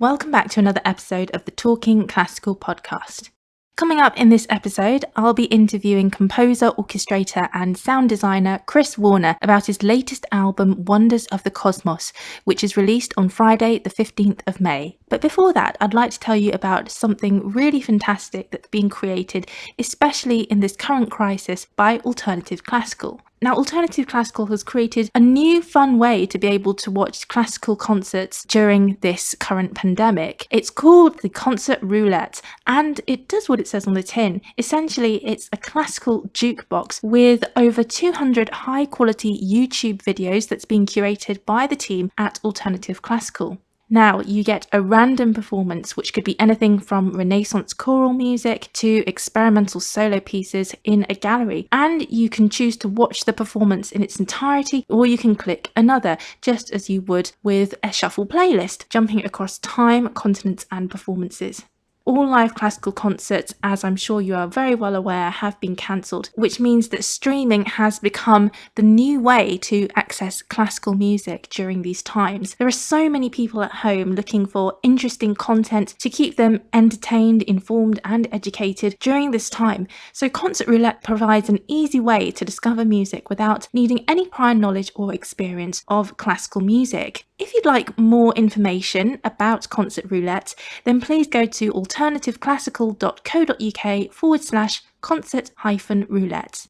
Welcome back to another episode of the Talking Classical podcast. Coming up in this episode, I'll be interviewing composer, orchestrator, and sound designer Chris Warner about his latest album, Wonders of the Cosmos, which is released on Friday, the 15th of May. But before that, I'd like to tell you about something really fantastic that's being created, especially in this current crisis, by Alternative Classical. Now, Alternative Classical has created a new fun way to be able to watch classical concerts during this current pandemic. It's called the Concert Roulette, and it does what it says on the tin. Essentially, it's a classical jukebox with over 200 high-quality YouTube videos that's being curated by the team at Alternative Classical. Now, you get a random performance, which could be anything from Renaissance choral music to experimental solo pieces in a gallery. And you can choose to watch the performance in its entirety, or you can click another, just as you would with a shuffle playlist, jumping across time, continents, and performances. All live classical concerts, as I'm sure you are very well aware, have been cancelled, which means that streaming has become the new way to access classical music during these times. There are so many people at home looking for interesting content to keep them entertained, informed, and educated during this time. So Concert Roulette provides an easy way to discover music without needing any prior knowledge or experience of classical music. If you'd like more information about Concert Roulette, then please go to alternativeclassical.co.uk/concert-roulette.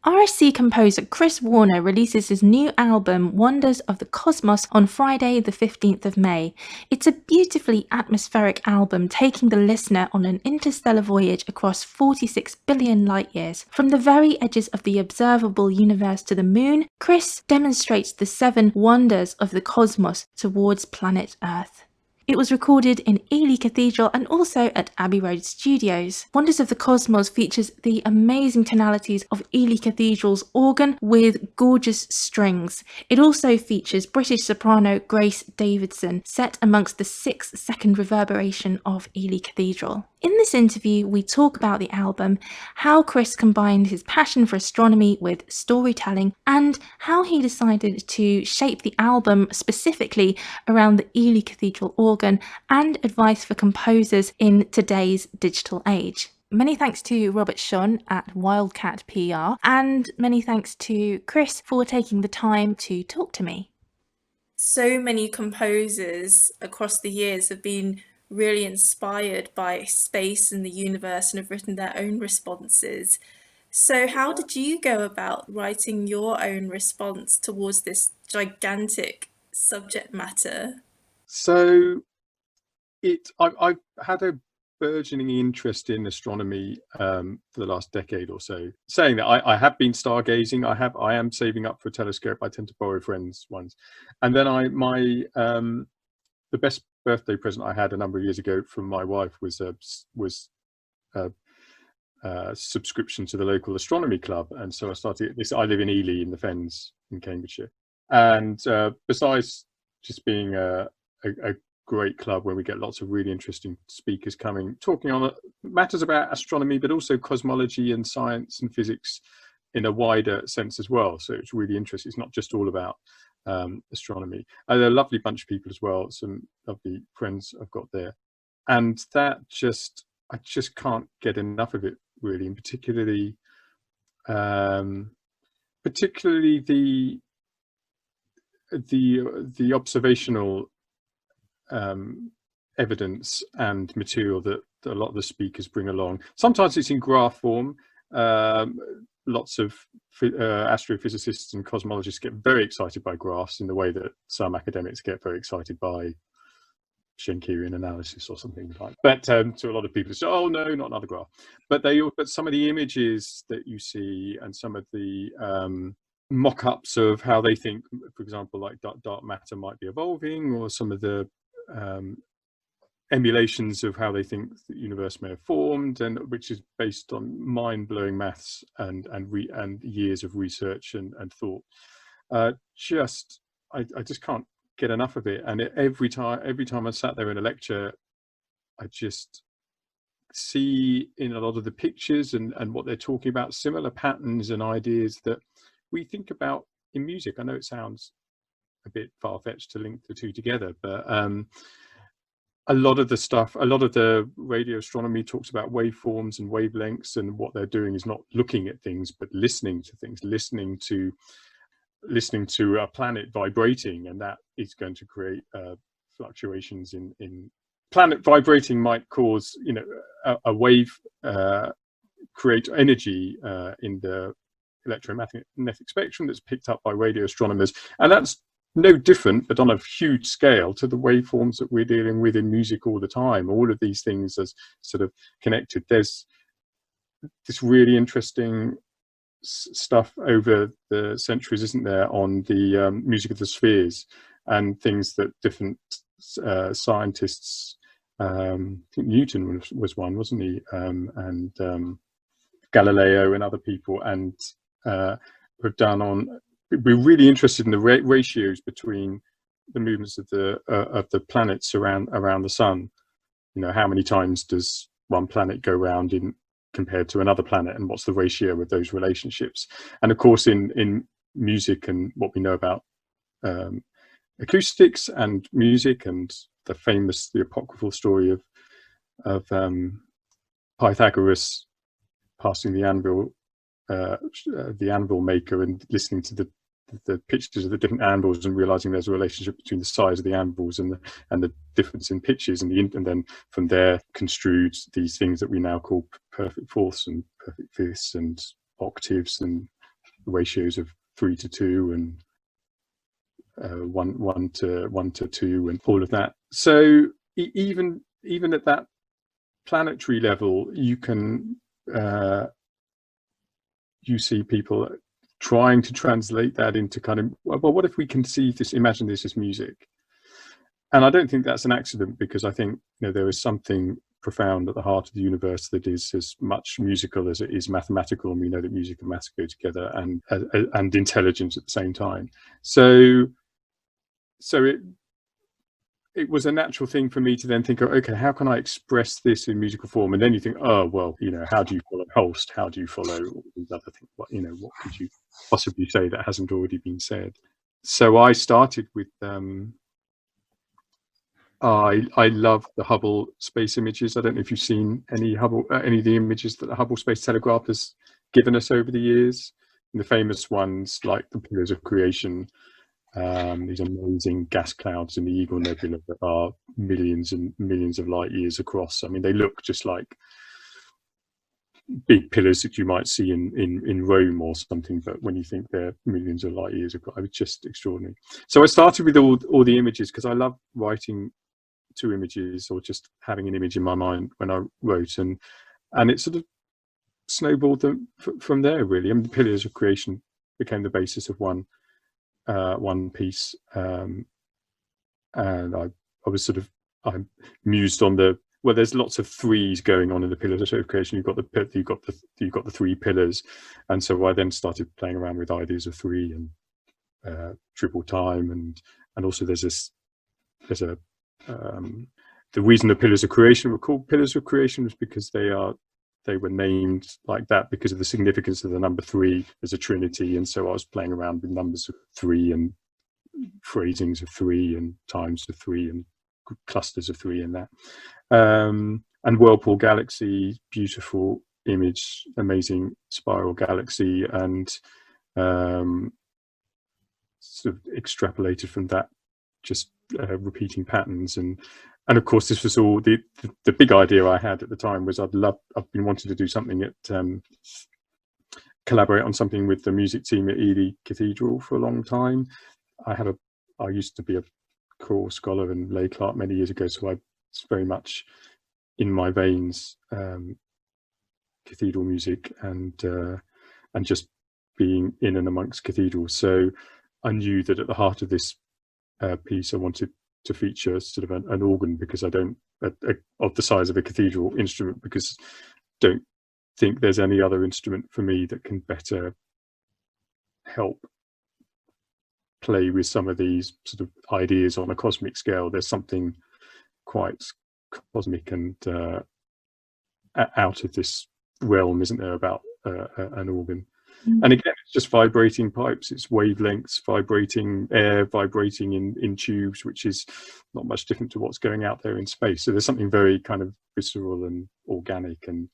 RSC composer Chris Warner releases his new album Wonders of the Cosmos on Friday the 15th of May. It's a beautifully atmospheric album taking the listener on an interstellar voyage across 46 billion light years. From the very edges of the observable universe to the moon, Chris demonstrates the 7 wonders of the cosmos towards planet Earth. It was recorded in Ely Cathedral and also at Abbey Road Studios. Wonders of the Cosmos features the amazing tonalities of Ely Cathedral's organ with gorgeous strings. It also features British soprano Grace Davidson, set amongst the 6-second reverberation of Ely Cathedral. In this interview, we talk about the album, how Chris combined his passion for astronomy with storytelling, and how he decided to shape the album specifically around the Ely Cathedral organ, and advice for composers in today's digital age. Many thanks to Robert Shun at Wildcat PR, and many thanks to Chris for taking the time to talk to me. So many composers across the years have been really inspired by space and the universe and have written their own responses. So how did you go about writing your own response towards this gigantic subject matter? So I've had a burgeoning interest in astronomy for the last decade or so. Saying that, I have been stargazing. I am saving up for a telescope. I tend to borrow friends' ones, and then the best birthday present I had a number of years ago from my wife was a subscription to the local astronomy club, and so I started this. I live in Ely in the Fens in Cambridgeshire, and besides just being a great club where we get lots of really interesting speakers coming, talking on matters about astronomy, but also cosmology and science and physics in a wider sense as well. So it's really interesting. It's not just all about astronomy. They're a lovely bunch of people as well, some lovely friends I've got there. And I just can't get enough of it, really, and particularly the observational evidence and material that a lot of the speakers bring along. Sometimes it's in graph form. Lots of astrophysicists and cosmologists get very excited by graphs in the way that some academics get very excited by Schenkerian analysis or something like that. But to a lot of people, it's, oh no, not another graph. But some of the images that you see and some of the mock-ups of how they think, for example, like dark matter might be evolving, or some of the emulations of how they think the universe may have formed, and which is based on mind-blowing maths and years of research and thought. I just can't get enough of it. And every time I sat there in a lecture, I just see in a lot of the pictures and what they're talking about similar patterns and ideas that we think about in music. I know it sounds a bit far-fetched to link the two together, but a lot of the radio astronomy talks about waveforms and wavelengths, and what they're doing is not looking at things but listening to things, listening to a planet vibrating, and that is going to create fluctuations in planet vibrating might cause, you know, a wave, create energy in the electromagnetic spectrum that's picked up by radio astronomers, and that's no different, but on a huge scale, to the waveforms that we're dealing with in music all the time. All of these things are sort of connected. There's this really interesting stuff over the centuries, isn't there, on the music of the spheres, and things that different scientists, I think Newton was one, wasn't he, and Galileo and other people, and have done on. We're really interested in the ratios between the movements of the planets around the sun. You know, how many times does one planet go around in compared to another planet, and what's the ratio of those relationships? And of course, in music and what we know about acoustics and music, and the apocryphal story of Pythagoras passing the anvil maker and listening to the pitches of the different anvils, and realizing there's a relationship between the size of the anvils and the difference in pitches, and then from there construed these things that we now call perfect fourths and perfect fifths and octaves, and ratios of 3 to 2 and 1 to 2 and all of that. So even at that planetary level, you can you see people trying to translate that into kind of, well, what if we conceive this, imagine this as music? And I don't think that's an accident, because I think, you know, there is something profound at the heart of the universe that is as much musical as it is mathematical, and we know that music and math go together, and intelligence at the same time. So it was a natural thing for me to then think, okay, how can I express this in musical form? And then you think, oh, well, you know, how do you follow Holst? How do you follow all these other things? What, you know, what could you possibly say that hasn't already been said? So I started with, I love the Hubble space images. I don't know if you've seen any of the images that the Hubble Space Telescope has given us over the years. And the famous ones like the Pillars of Creation, these amazing gas clouds in the Eagle Nebula that are millions and millions of light years across. I mean, they look just like big pillars that you might see in Rome or something, but when you think they're millions of light years across, it's just extraordinary. So I started with all the images, because I love writing to images, or just having an image in my mind when I wrote, and it sort of snowballed from there, really. I mean, the Pillars of Creation became the basis of one piece, and I mused on there's lots of threes going on in the Pillars of Creation. You've got the 3 pillars, and so I then started playing around with ideas of 3 and triple time, and also there's the reason the Pillars of Creation were called Pillars of Creation was because they were named like that because of the significance of the number 3 as a trinity. And so I was playing around with numbers of 3 and phrasings of 3 and times of 3 and clusters of 3 in that. And Whirlpool Galaxy, beautiful image, amazing spiral galaxy, and sort of extrapolated from that, just repeating patterns. And of course, this was all the big idea I had at the time was I've been wanting to do something collaborate on something with the music team at Ely Cathedral for a long time. I used to be a choral scholar and lay clerk many years ago, so it's very much in my veins, cathedral music and just being in and amongst cathedrals. So I knew that at the heart of this piece I wanted to feature sort of an organ, because I don't of the size of a cathedral instrument, because I don't think there's any other instrument for me that can better help play with some of these sort of ideas on a cosmic scale. There's something quite cosmic and out of this realm, isn't there, about an organ? Mm. And again, it's just vibrating pipes, it's wavelengths, vibrating air, vibrating in tubes, which is not much different to what's going out there in space. So there's something very kind of visceral and organic and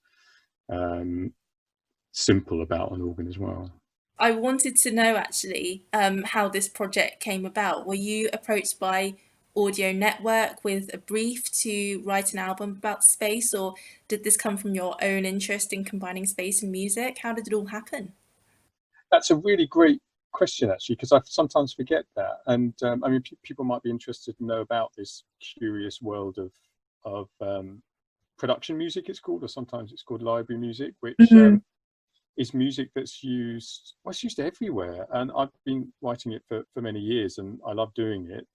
simple about an organ as well. I wanted to know actually how this project came about. Were you approached by Audio Network with a brief to write an album about space, or did this come from your own interest in combining space and music? How did it all happen? That's a really great question, actually, because I sometimes forget that. And I mean, people might be interested to know about this curious world of production music, it's called, or sometimes it's called library music, which is music that's used, well, it's used everywhere. And I've been writing it for many years, and I love doing it.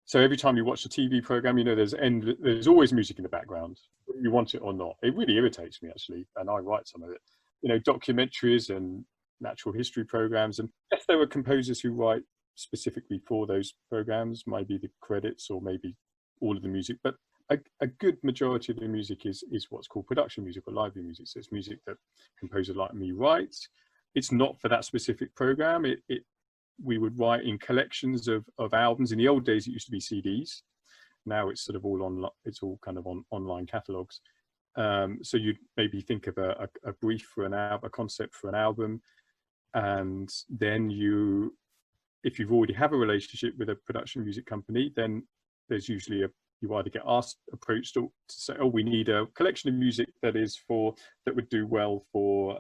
So every time you watch a TV program, you know, there's always music in the background, whether you want it or not. It really irritates me, actually, and I write some of it. You know, documentaries and natural history programs, and yes, there were composers who write specifically for those programs, maybe the credits or maybe all of the music, but a good majority of the music is what's called production music or library music. So it's music that composers like me write. It's not for that specific program. We would write in collections of albums. In the old days, it used to be CDs. Now it's sort of all online. It's all kind of online catalogs. So you'd maybe think of a brief for an album, a concept for an album, and then if you've already have a relationship with a production music company, then there's usually you either get approached to say, oh, we need a collection of music that would do well for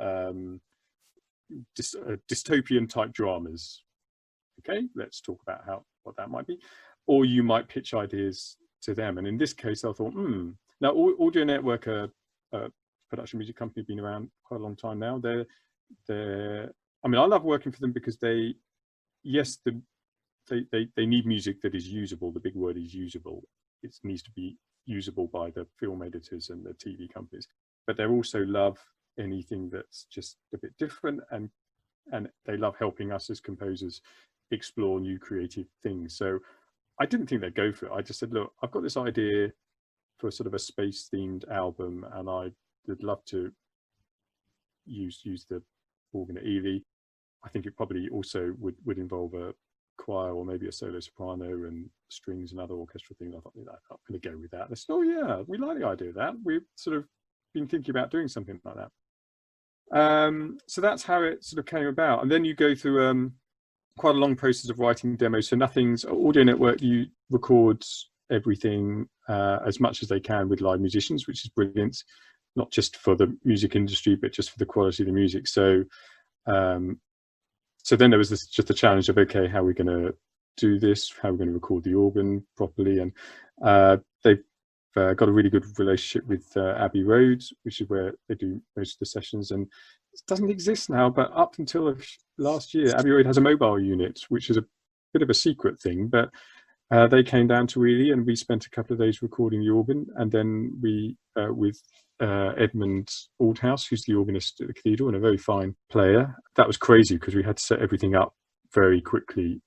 dystopian type dramas. Okay, let's talk about what that might be. Or you might pitch ideas to them. And in this case, I thought, now Audio Network, a production music company, been around quite a long time now. I mean, I love working for them because they need music that is usable. The big word is usable. It needs to be usable by the film editors and the TV companies, but they also love anything that's just a bit different, and they love helping us as composers explore new creative things. So I didn't think they'd go for it. I just said, look, I've got this idea for sort of a space themed album, and I would love to use the organ at Ely. I think it probably also would involve a choir or maybe a solo soprano and strings and other orchestral things. I thought, I'm going to go with that. They said, oh yeah, we like the idea of that. We've sort of been thinking about doing something like that. So that's how it sort of came about. And then you go through quite a long process of writing demos. So Audio Network, you records everything as much as they can with live musicians, which is brilliant, not just for the music industry, but just for the quality of the music. So so then there was just the challenge of, okay, how are we going to do this? How are we going to record the organ properly? And they've got a really good relationship with Abbey Road, which is where they do most of the sessions. And it doesn't exist now, but up until last year, Abbey Road has a mobile unit, which is a bit of a secret thing. But they came down to Ely, and we spent a couple of days recording the organ. And then we, with Edmund Aldhouse, who's the organist at the cathedral and a very fine player. That was crazy because we had to set everything up very quickly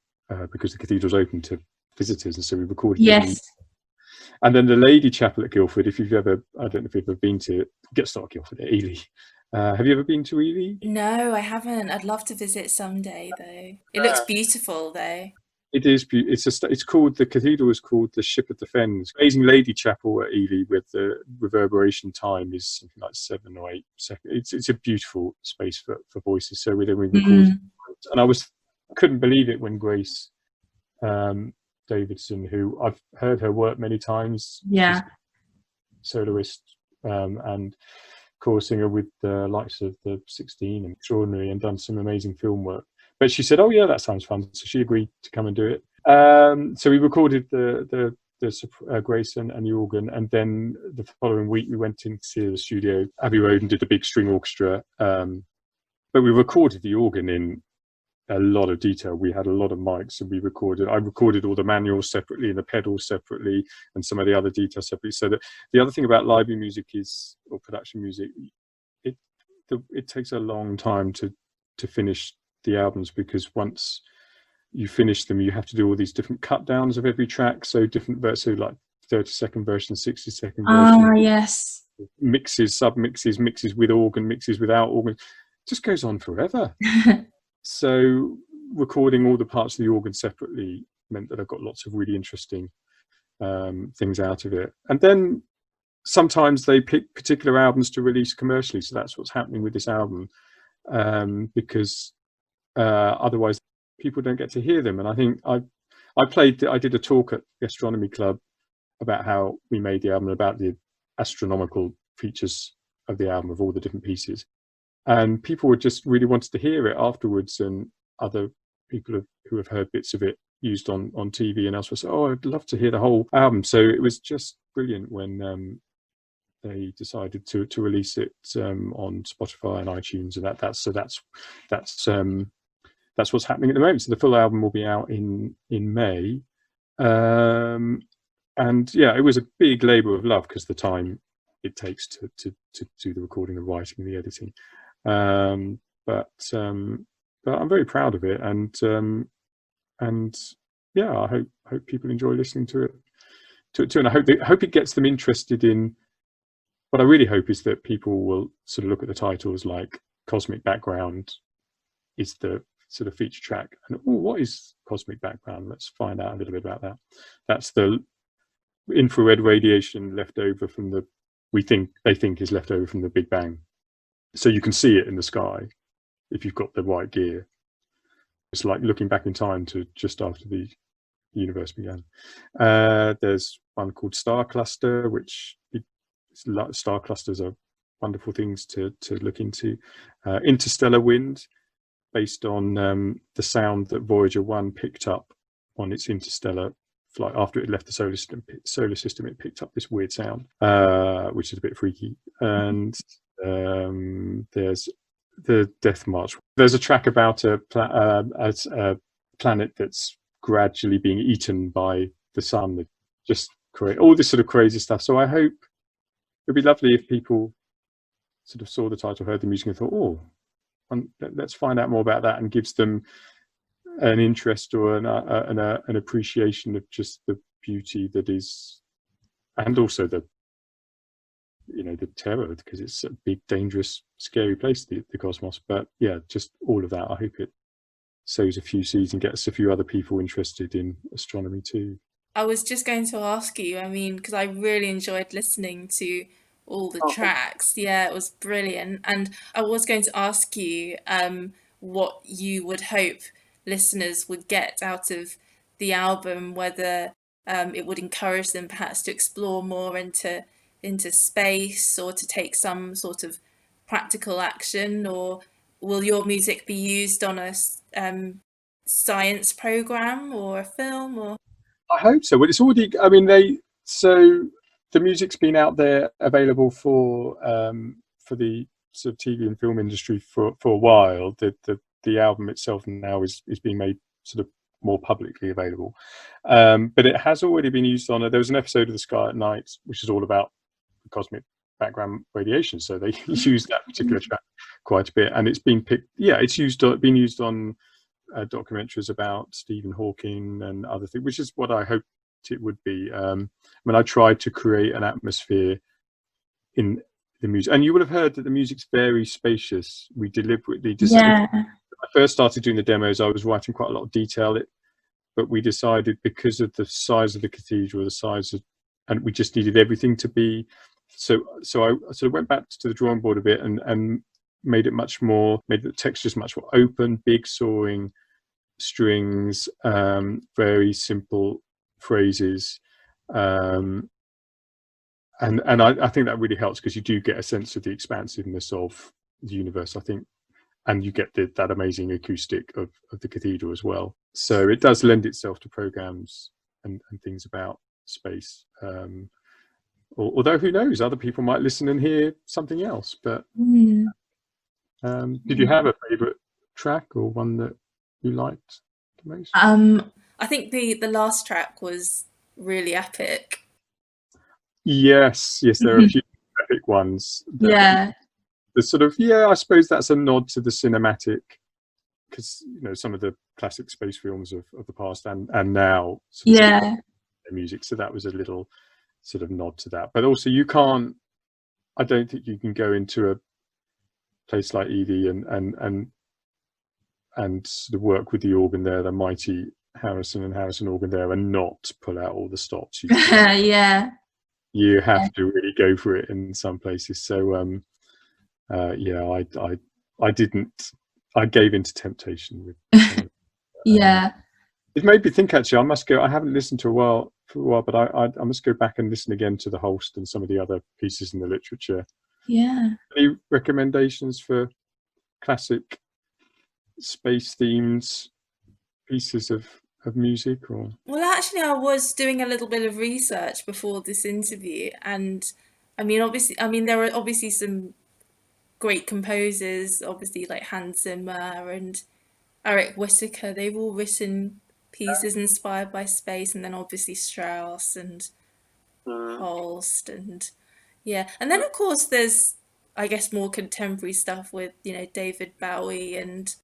because the cathedral's open to visitors, and so we recorded. Yes. And then the Lady Chapel at Guildford, if you've ever, I don't know if you've ever been to, get not Guildford, at Ely. Have you ever been to Ely? No, I haven't. I'd love to visit someday, though. It looks beautiful, though. It is. It's called, the cathedral is called the Ship of the Fens. Amazing Lady Chapel at Ely, with the reverberation time is something like 7 or 8 seconds. It's a beautiful space for voices. So we recorded, and I couldn't believe it when Grace Davidson, who I've heard her work many times, she's soloist and chorus singer with the likes of the 16 and Extraordinary, and done some amazing film work. But she said, oh yeah, that sounds fun. So she agreed to come and do it. So we recorded the Grace and the organ. And then the following week we went into the studio, Abbey Road, and did a big string orchestra. But we recorded the organ in a lot of detail. We had a lot of mics, and I recorded all the manuals separately and the pedals separately and some of the other details separately. So the other thing about library music or production music, it takes a long time to finish the albums, because once you finish them, you have to do all these different cut downs of every track. So different versions, like 30-second version, 60-second version. Yes. Mixes, sub mixes, mixes with organ, mixes without organ, just goes on forever. So recording all the parts of the organ separately meant that I got lots of really interesting things out of it. And then sometimes they pick particular albums to release commercially, so that's what's happening with this album, because otherwise people don't get to hear them. And I think I did a talk at the Astronomy Club about how we made the album, about the astronomical features of the album, of all the different pieces, and people were just really wanted to hear it afterwards. And other people who have heard bits of it used on TV and elsewhere said, "Oh, I'd love to hear the whole album." So it was just brilliant when they decided to release it on Spotify and iTunes, and that's what's happening at the moment. So the full album will be out in May, and yeah, it was a big labour of love because the time it takes to do the recording, the writing, and the editing. But I'm very proud of it, and yeah, I hope people enjoy listening to it too, and I hope it gets them interested in. What I really hope is that people will sort of look at the titles like Cosmic Background is the sort of feature track, and what is cosmic background? Let's find out a little bit about that. That's the infrared radiation left over from they think is left over from the Big Bang. So you can see it in the sky if you've got the right gear. It's like looking back in time to just after the universe began. There's one called Star Cluster, which star clusters are wonderful things to look into. Interstellar Wind, based on the sound that Voyager 1 picked up on its interstellar flight after it left the solar system. It picked up this weird sound, which is a bit freaky. And there's the Death March. There's a track about a planet that's gradually being eaten by the sun, that just create all this sort of crazy stuff. So I hope it'd be lovely if people sort of saw the title, heard the music, and thought, "Oh, let's find out more about that," and gives them an interest or an appreciation of just the beauty that is, and also the terror, because it's a big, dangerous, scary place, the cosmos. But yeah, just all of that. I hope it sows a few seeds and gets a few other people interested in astronomy too. I was just going to ask you, I mean, because I really enjoyed listening to all the tracks. Yeah, it was brilliant. And I was going to ask you what you would hope listeners would get out of the album, whether it would encourage them perhaps to explore more into space, or to take some sort of practical action, or will your music be used on a science program or a film? Or I hope so. Well, it's already. I mean, so the music's been out there available for the sort of TV and film industry for a while. The album itself now is being made sort of more publicly available, but it has already been used on. There was an episode of The Sky at Night which is all about cosmic background radiation, so they used that particular track quite a bit, and it's been picked. Yeah, it's been used on documentaries about Stephen Hawking and other things, which is what I hoped it would be. I mean, I tried to create an atmosphere in the music, and you would have heard that the music's very spacious. We deliberately decided. When I first started doing the demos, I was writing quite a lot of detail, but we decided, because of the size of the cathedral, and we just needed everything to be. So I sort of went back to the drawing board a bit and made the textures much more open, big soaring strings, very simple phrases, and I think that really helps, because you do get a sense of the expansiveness of the universe, I think, and you get that amazing acoustic of the cathedral as well. So it does lend itself to programs and things about space. Although who knows, other people might listen and hear something else. But did you have a favourite track, or one that you liked the most? I think the last track was really epic. Yes, there are a few epic ones. The sort of, I suppose that's a nod to the cinematic, because some of the classic space films of the past and now their music. So that was a little sort of nod to that. But also, I don't think you can go into a place like Ely and sort of work with the organ there, the mighty Harrison and Harrison organ there, and not pull out all the stops. Yeah. You have to really go for it in some places. So yeah, I didn't. I gave into temptation with some of it. Yeah. It made me think, actually. I must go. I haven't listened for a while, but I must go back and listen again to the Holst and some of the other pieces in the literature. Yeah. Any recommendations for classic space themed pieces of music? Or Well, actually, I was doing a little bit of research before this interview, and I mean, there are obviously some great composers, obviously like Hans Zimmer and Eric Whitacre. They've all written pieces inspired by space, and then obviously Strauss and Holst, and yeah, and then of course there's, I guess, more contemporary stuff with David Bowie and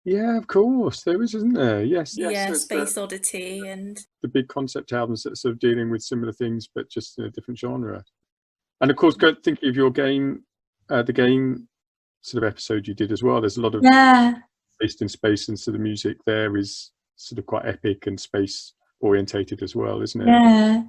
yeah, of course there is, isn't there? Yes, yeah, there's Space Oddity and the big concept albums that are sort of dealing with similar things, but just in a different genre. And of course, thinking of your game, the game sort of episode you did as well. There's a lot of yeah. based in space, and so the music there is sort of quite epic and space orientated as well, isn't it? Yeah.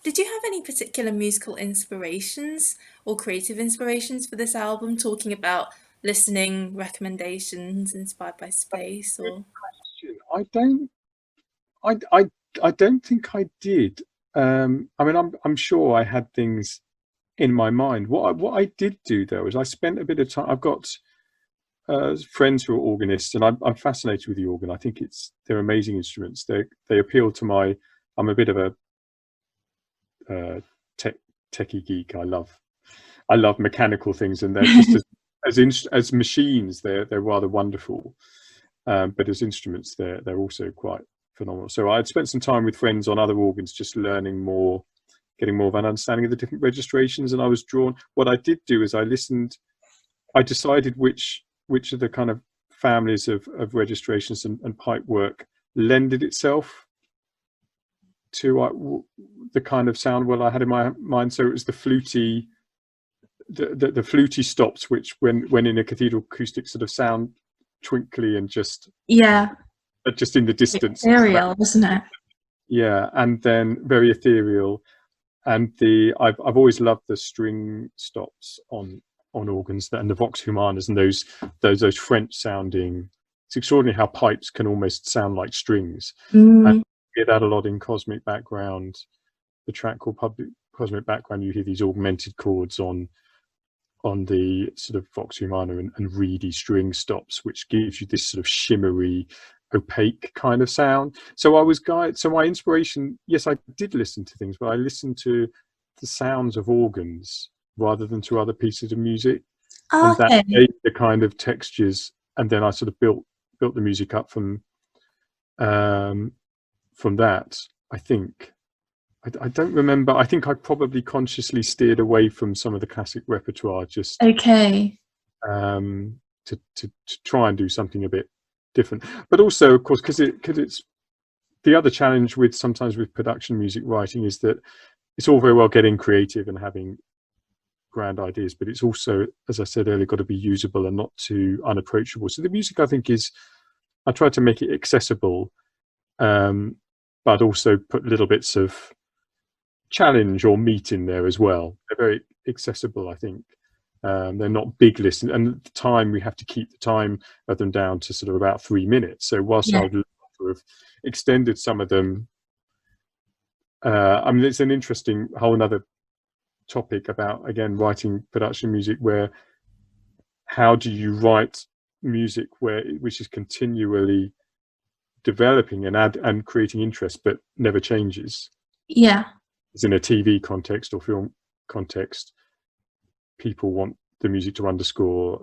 Did you have any particular musical inspirations or creative inspirations for this album, talking about listening recommendations inspired by space or? I don't. I don't think I did. I mean, I'm sure I had things in my mind. What I did do though is I spent a bit of time. I've got friends who are organists, and I'm fascinated with the organ. I think they're amazing instruments. They appeal to my. I'm a bit of a techie geek. I love mechanical things, and they're just as machines, they're rather wonderful. But as instruments, they're also quite phenomenal. So I'd spent some time with friends on other organs, just learning more, getting more of an understanding of the different registrations. And I was drawn. What I did do is I listened. I decided which of the kind of families of registrations and pipe work lended itself to the kind of sound I had in my mind. So it was the fluty stops, which when in a cathedral acoustic sort of sound twinkly and just in the distance, Ethereal, wasn't it? Yeah, and then very ethereal. And I've always loved the string stops on organs, and the vox humanas, and those French sounding. It's extraordinary how pipes can almost sound like strings. And you get that a lot in Cosmic Background. The track called Cosmic Background, you hear these augmented chords on the sort of vox humana and reedy string stops, which gives you this sort of shimmery, opaque kind of sound. So I was guided. So my inspiration, yes, I did listen to things, but I listened to the sounds of organs rather than to other pieces of music. Okay. And that gave the kind of textures, and then I sort of built the music up from that. I think I don't remember. I think I probably consciously steered away from some of the classic repertoire, just okay. To try and do something a bit different. But also, of course, because it's the other challenge sometimes with production music writing is that it's all very well getting creative and having grand ideas, but it's also, as I said earlier, got to be usable and not too unapproachable. So the music, I think, I try to make it accessible, but also put little bits of challenge or meat in there as well. They're very accessible, I think. They're not big lists, and the time, we have to keep the time of them down to sort of about 3 minutes. So whilst I'd sort of extended some of them, I mean, it's an interesting whole another topic about, again, writing production music, where how do you write music which is continually developing and creating interest but never changes. As in a TV context or film context, people want the music to underscore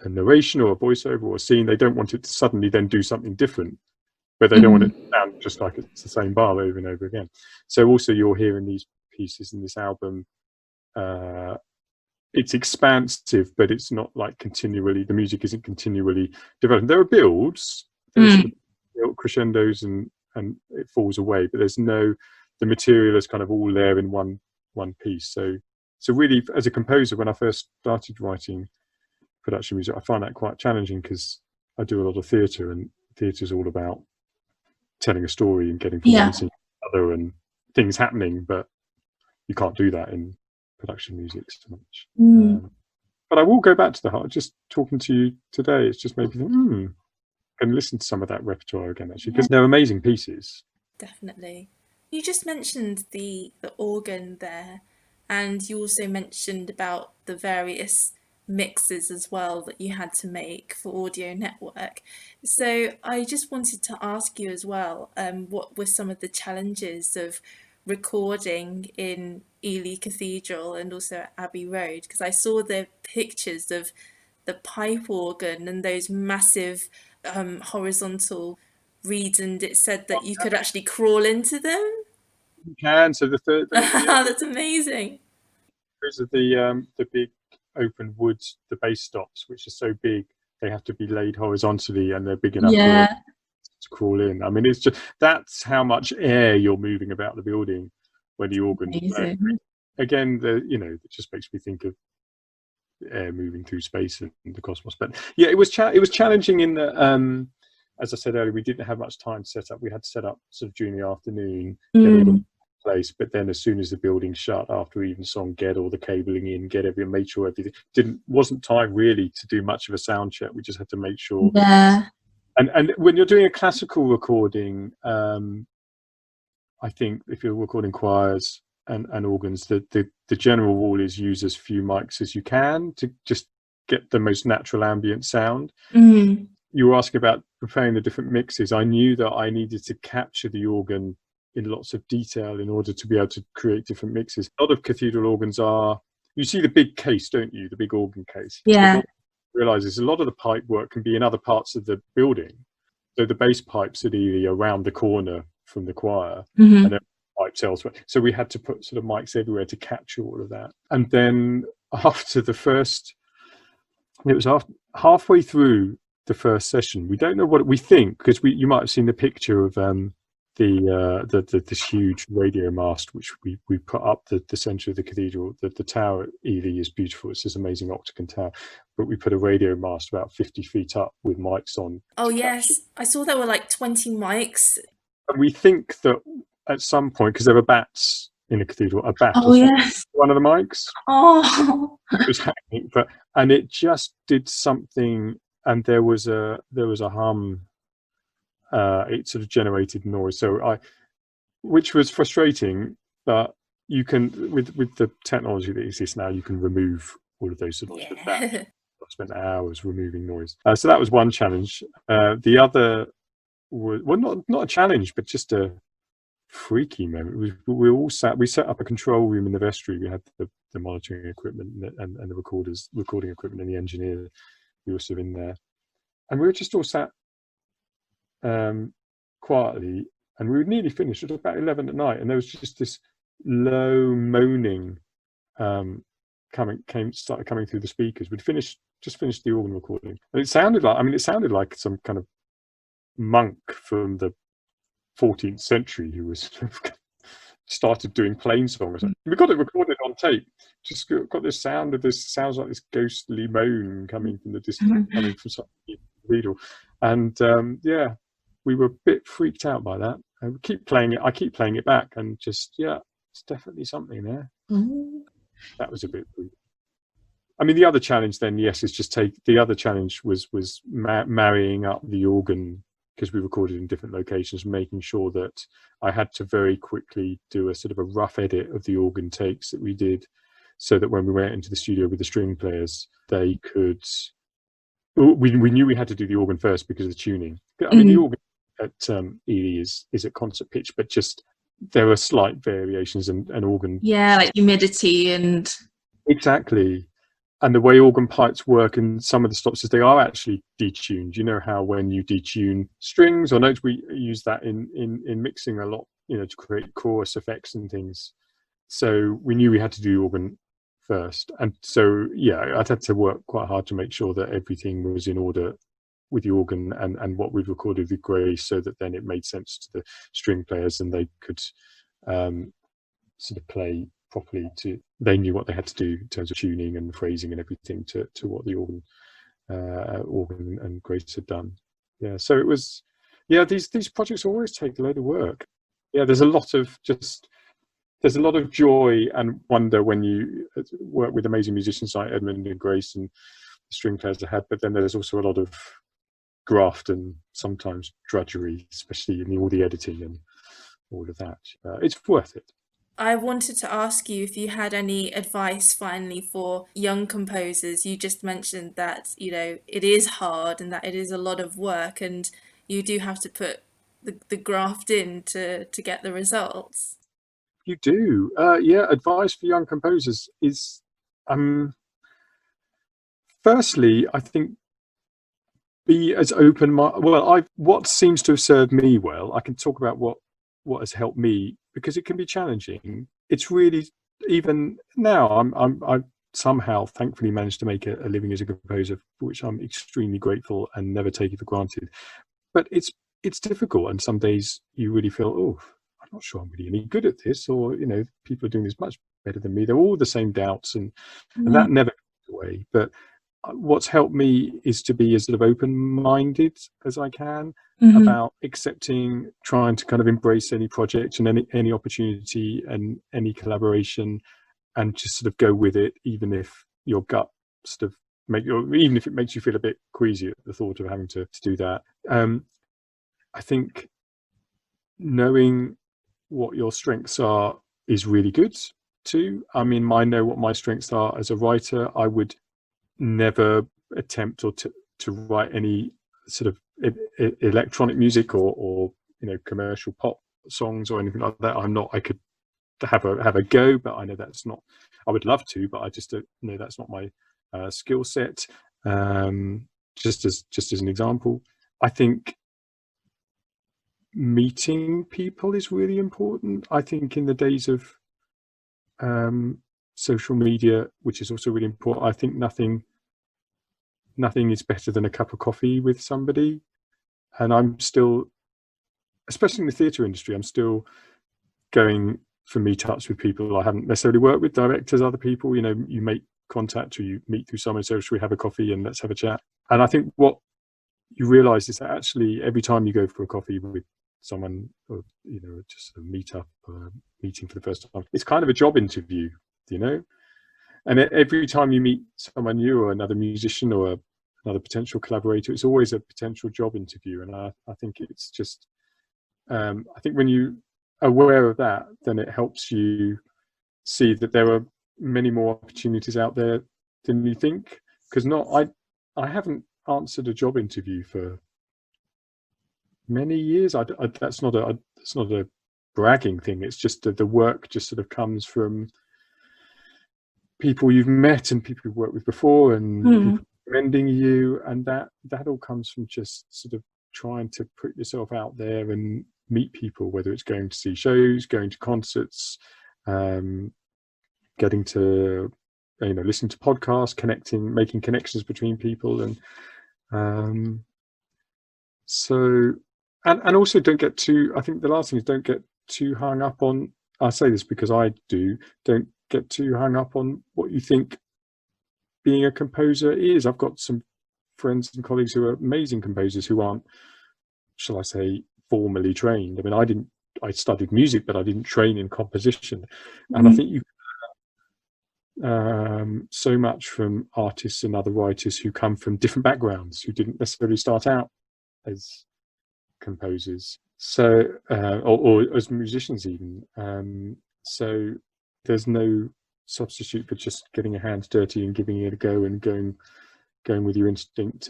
a narration or a voiceover or a scene. They don't want it to suddenly then do something different, but they don't want it to sound just like it's the same bar over and over again. So also you're hearing these pieces in this album, it's expansive, but it's not like continually, the music isn't continually developing. There are builds, there's sort of crescendos and it falls away, but there's the material is kind of all there in one piece. So So really, as a composer, when I first started writing production music, I find that quite challenging because I do a lot of theatre, and theatre is all about telling a story and getting from one scene to the other and things happening, but you can't do that in production music so much. But I will go back to the heart. Just talking to you today, it's just made me think, and listen to some of that repertoire again, actually, because they're amazing pieces. Definitely. You just mentioned the organ there, and you also mentioned about the various mixes as well that you had to make for Audio Network. So I just wanted to ask you as well, what were some of the challenges of recording in Ely Cathedral and also at Abbey Road? Because I saw the pictures of the pipe organ and those massive horizontal reeds, and it said that you could actually crawl into them. You can. So the That's amazing. because of the big open woods, the bass stops, which are so big, they have to be laid horizontally, and they're big enough to crawl in. I mean, it's just, that's how much air you're moving about the building when the organ's playing. Again, it just makes me think of air moving through space and the cosmos. But yeah, it was challenging in that, as I said earlier, we didn't have much time to set up. We had to set up sort of during the afternoon, get all the place, but then as soon as the building shut after even song, get all the cabling in, made sure everything wasn't time really to do much of a sound check. We just had to make sure. And when you're doing a classical recording, I think if you're recording choirs and organs, the general rule is use as few mics as you can to just get the most natural ambient sound. You were asking about preparing the different mixes. I knew that I needed to capture the organ in lots of detail in order to be able to create different mixes. A lot of cathedral organs you see the big case, don't you? The big organ case. Realizes a lot of the pipe work can be in other parts of the building. So the bass pipes are either around the corner from the choir, and then pipes elsewhere. So we had to put sort of mics everywhere to capture all of that. And then after halfway through the first session, we don't know what we think, because you might have seen the picture of this huge radio mast which we put up the center of the cathedral. The tower at Ely is beautiful. It's this amazing octagon tower, but we put a radio mast about 50 feet up with mics on. Oh yes, I saw there were like 20 mics. And we think that at some point, because there were bats in the cathedral, a bat was one of the mics. It was happening, and it just did something, and there was a hum. It sort of generated noise, which was frustrating. But you can, with the technology that exists now, you can remove all of those sort of bats. I spent hours removing noise, so that was one challenge. The other was, well, not a challenge, but just a freaky moment. We set up a control room in the vestry. We had the monitoring equipment and the recording equipment, and the engineer. We were sort of in there, and we were just all sat quietly, and we were nearly finished. It was about 11 at night, and there was just this low moaning started coming through the speakers. We'd just finished the organ recording, and it sounded like some kind of monk from the 14th century who was started doing plain songs. We got it recorded on tape. Just got this sound of sounds like this ghostly moan coming from the distance, coming from some cathedral, and we were a bit freaked out by that. And we keep playing it. I keep playing it back, and just it's definitely something there. That was a bit weird. I mean, the other challenge then, the other challenge was marrying up the organ, because we recorded in different locations, making sure that I had to very quickly do a sort of a rough edit of the organ takes that we did, so that when we went into the studio with the string players, they could. We knew we had to do the organ first because of the tuning. I mean, the organ at Ely is at concert pitch, but just there are slight variations and organ. Yeah, like humidity and. Exactly. And the way organ pipes work and some of the stops, they are actually detuned. You know how when you detune strings or notes, we use that in mixing a lot, to create chorus effects and things. So we knew we had to do organ first. And so, I'd had to work quite hard to make sure that everything was in order with the organ and what we've recorded with Grace, so that then it made sense to the string players and they could sort of play properly. They knew what they had to do in terms of tuning and phrasing and everything to what the organ and Grace had done. Yeah, so it was. Yeah, these projects always take a load of work. Yeah, there's a lot of joy and wonder when you work with amazing musicians like Edmund and Grace and the string players I had, but then there's also a lot of graft and sometimes drudgery, especially in all the editing and all of that. It's worth it. I wanted to ask you if you had any advice finally for young composers. You just mentioned that, it is hard and that it is a lot of work and you do have to put the graft in to get the results. You do. Yeah, advice for young composers is, firstly, I think be as open. What seems to have served me well, I can talk about what has helped me, because it can be challenging. It's really, even now, I somehow thankfully managed to make a living as a composer, for which I'm extremely grateful and never take it for granted. But it's difficult, and some days you really feel, oh, I'm not sure I'm really any good at this, or people are doing this much better than me. They're all the same doubts, and that never goes away. But what's helped me is to be as sort of open-minded as I can about accepting, trying to kind of embrace any project and any opportunity and any collaboration, and just sort of go with it, even if your gut sort of even if it makes you feel a bit queasy at the thought of having to do that. I think knowing what your strengths are is really good too. I mean, I know what my strengths are as a writer. I would never attempt to write any sort of electronic music or commercial pop songs or anything like that. I could have a go, but I know that's not. I would love to, but I just don't know, that's not my skill set. Just as an example, I think meeting people is really important. I think in the days of social media, which is also really important, I think nothing is better than a cup of coffee with somebody. And I'm still, especially in the theatre industry, I'm still going for meetups with people I haven't necessarily worked with, directors, other people. You make contact, or you meet through someone, so should we have a coffee and let's have a chat. And I think what you realize is that actually every time you go for a coffee with someone, or just a meetup, meeting for the first time, it's kind of a job interview, and every time you meet someone new, or another musician, or another potential collaborator, it's always a potential job interview. And I think it's just, I think when you are aware of that, then it helps you see that there are many more opportunities out there than you think. Because I haven't answered a job interview for many years. That's not a bragging thing. It's just the work just sort of comes from people you've met and people you've worked with before, and people recommending you, and that all comes from just sort of trying to put yourself out there and meet people, whether it's going to see shows, going to concerts, getting to listening to podcasts, connecting, making connections between people. And so and also don't get too, I think the last thing is, don't get too hung up on, I say this because I don't get too hung up on what you think being a composer is. I've got some friends and colleagues who are amazing composers who aren't, shall I say, formally trained. I mean, I studied music, but I didn't train in composition. And I think you so much from artists and other writers who come from different backgrounds, who didn't necessarily start out as composers, so or as musicians even. So there's no substitute for just getting your hands dirty and giving it a go and going with your instinct.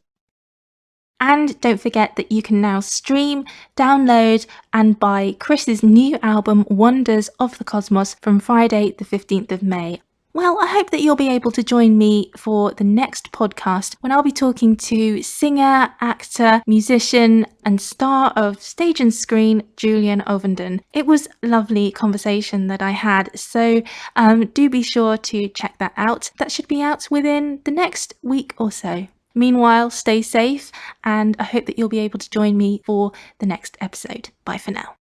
And don't forget that you can now stream, download and buy Chris's new album Wonders of the Cosmos from Friday the 15th of May. Well, I hope that you'll be able to join me for the next podcast, when I'll be talking to singer, actor, musician and star of stage and screen, Julian Ovenden. It was a lovely conversation that I had, so do be sure to check that out. That should be out within the next week or so. Meanwhile, stay safe, and I hope that you'll be able to join me for the next episode. Bye for now.